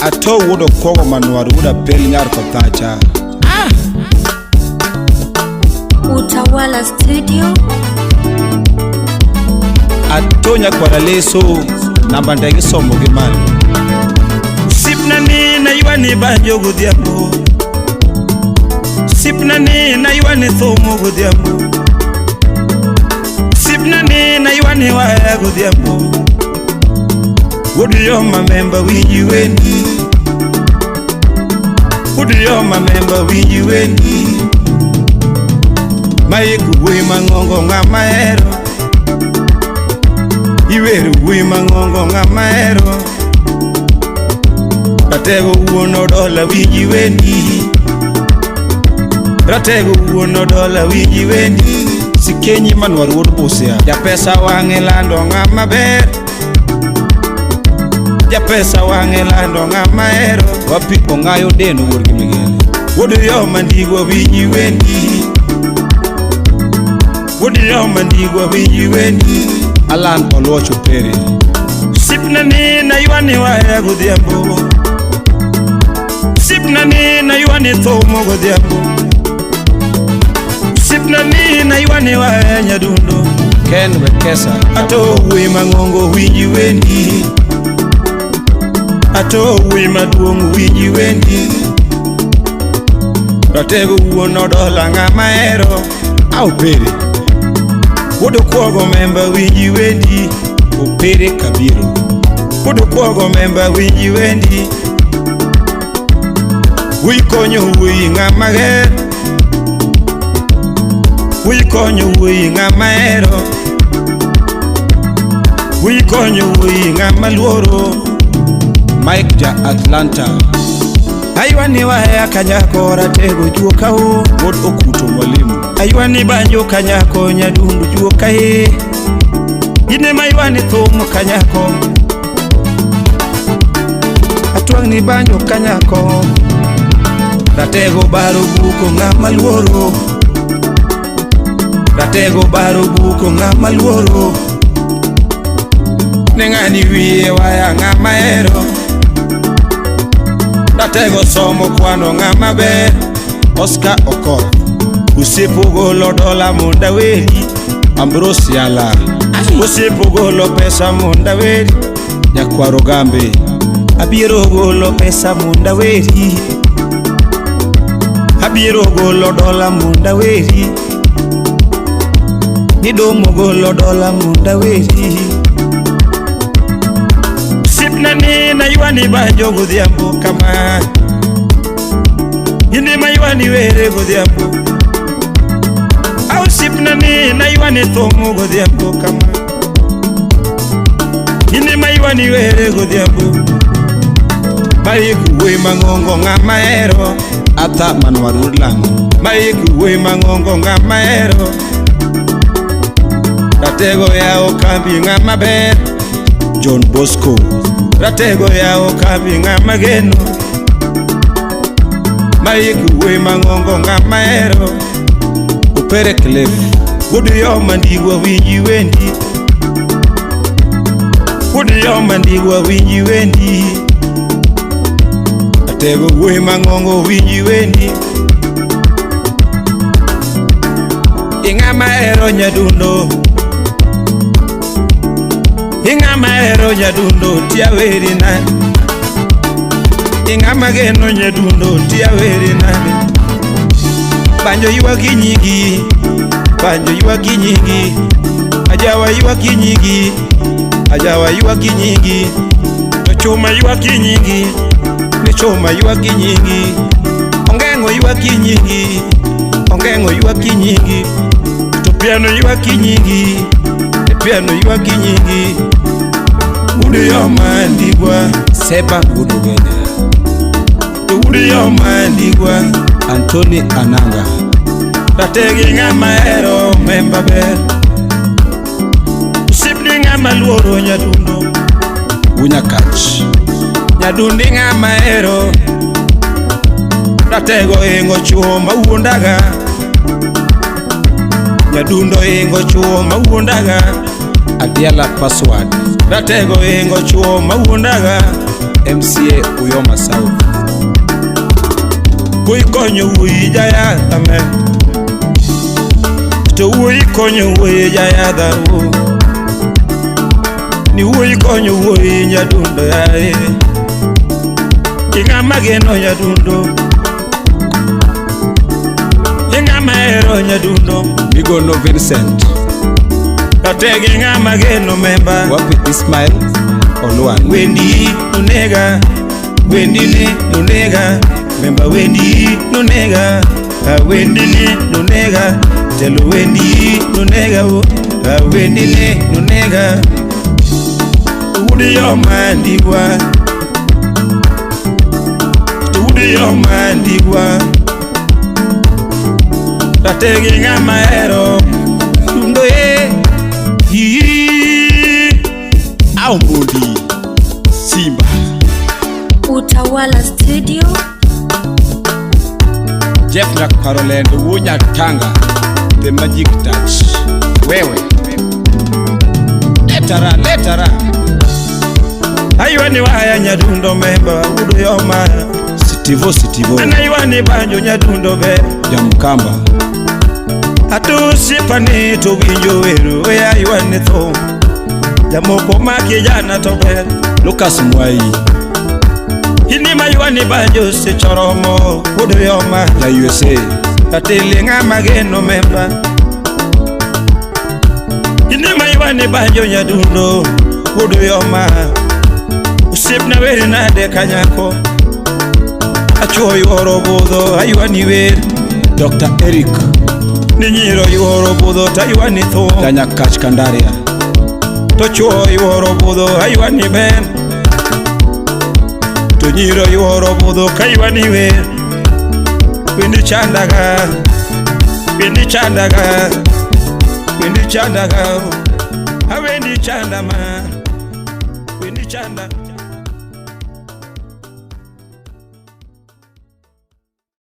ato wuod okogo manwar wuda pel nyar kothacha. Utawala studio. Atonya kwa leso namba ndege somo gi malo. Sipna ni na yuani banjo godhiambo. Sipna ni na yuani thomo godhiambo. Sipna ni na yuani waya godhiambo. Wuod Uyoma member winji wendi. Wuod Uyoma member winji wendi. Malik wuoyi mang'ongo ng'ama hero. Iwer wuoyi mang'ongo ng'ama hero. Ratego wuon odola winji wendi. Ratego wuon odola winji wendi. Sikenyi manwar wuod Busia. Japesa wang'e lando ng'ama ber. Japesa wang'e lando ng'ama hero. Wapi ong'ayo deno wuod gi migele. Wuod Uyoma ndigwa winji wendi. Wuod Uyoma ndigwa winji wendi. Alan oluocho pere. Sipna ni na yuani waya godhiambo. Sipna ni na yuani thomo godhiambo. Sipna ni na yuani waya nyadundo. Ken Wekesa. Ato wuoyi mang'ongo winji wendi. Ato wuoyi maduong' winji wendi. Ratego wuon odola ng'ama hero. Au pere. Wuod okuogo member winji wendi. Opere kabiro. Wuod okuogo member winji wendi. Wuoyi konyo wuoyi ng'ama ger. Wuoyi konyo wuoyi ng'ama hero. Wuoyi konyo wuoyi ng'ama luoro. Mike ja Atlanta. Ayuani waya kanyako ratego juo kao. Wuod Okuto mwalimu. Ayuani banjo kanyako nyadundu juo kae. Ine mayuani thomo kanyako. Atuang ni banjo kanyako. Ratego baro buko ng'ama luoro. Ratego baro buko ng'ama luoro. Neng'ani wiye waya ng'ama hero. Ratego somo kwano ng'ama ber. Oscar Okoth. Usiepo golo dola monda weri. Ambrose Yala. Usiepo golo pesa monda weri. Nyakwaro Gambe. Abiero golo pesa monda weri. Abiero golo dola monda weri. Nidomo golo dola monda weri. Sipna ni na yuani banjo godhiambo kama. Ine mayuani were godhiambo. Au sipna ni na yuani thomo godhiambo kama. Ine mayuani were godhiambo. Malik wuoyi mang'ongo ng'ama hero. Atha manwar wuod Lang'o. Malik wuoyi mang'ongo ng'ama hero. Ratego yao kambi ng'ama ber. John Bosco. Ratego yao kambi ng'ama geno. Malik wuoyi mang'ongo ng'ama hero. Opere Cliff. Wuod Uyoma ndigwa winji wendi. Wuod Uyoma ndigwa winji wendi. Ratego wuoyi mang'ongo winji wendi. Ing'ama hero nyadundo. Ing'ama hero nyadundo tia weri nani. Ing'ama geno nyadundo tia weri nani. Banjo yuagi nyigi. Banjo yuagi nyigi. Ajawa yuagi nyigi. Ajawa yuagi nyigi. To chuma yuagi nyigi. Ni chuma yuagi nyigi. Ongengo yuagi nyigi. Ongengo yuagi nyigi. To piano yuagi nyigi. Piano yuagi nyigi. Wuod Uyoma ndigwa. Seba Wuod Ogenya. Wuod Uyoma ndigwa. Anthony Ananga. Rategi ng'ama hero member ber. Sipni ng'ama luoro nyadundo. Wunyakach. Nyadundi ng'ama hero. Ratego ingo chuo mawuondaga. Nyadundo ingo chuo mawuondaga. Adiala password. Ratego ingo chuo mawuondaga. MCA Uyoma South. Wuoi konyo wuoi jayadha me, to wuoi konyo wuoi jayadha wo, ni wuoi konyo wuoi nyadundo yae, ing'ama geno nyadundo, ing'ama hero nyadundo. Migono Vincent. Tategi ng'ama geno memba. Wapi Ismail Olwan. Wendi nunega, wendi ni nunega, memba wendi nunega, wendi ni nunega, telo wendi nunega, wendi ni nunega. Wuod Uyoma ndigwa, Wuod Uyoma ndigwa, tategi ng'ama hero dundo ye. Omondi Simba. Utawala Studio. Jeff na Caroline Wunya Tanga, the magic touch. Wewe letara Ayuani waya nyadundo memba Wuod Uyoma. Sitivo Anayuani banjo nyadundo be Jamkamba. Atusipani to winjo wero oya ayuani tho. Jamoko maki jana to be Lucas Mwai. Ini mayuani banjo se choromo Wuod Uyoma Ya USA. Atili ng'ama geno memba. Ini mayuani banjo nyadundo Wuod Uyoma. Usip na weri nade kanyako. Achuo yuoro budho ayuani wer. Dr. Eric. Ninyiro yuoro budho tayuani tho. Tanya Kach Kandaria. Tochuo yuoro budho ayuani ben. Tonyiro yuoro budho kayuani wer. Wendi chandaga, wendi chandaga, wendi chandaga, wendi chanda man, wendi chanda.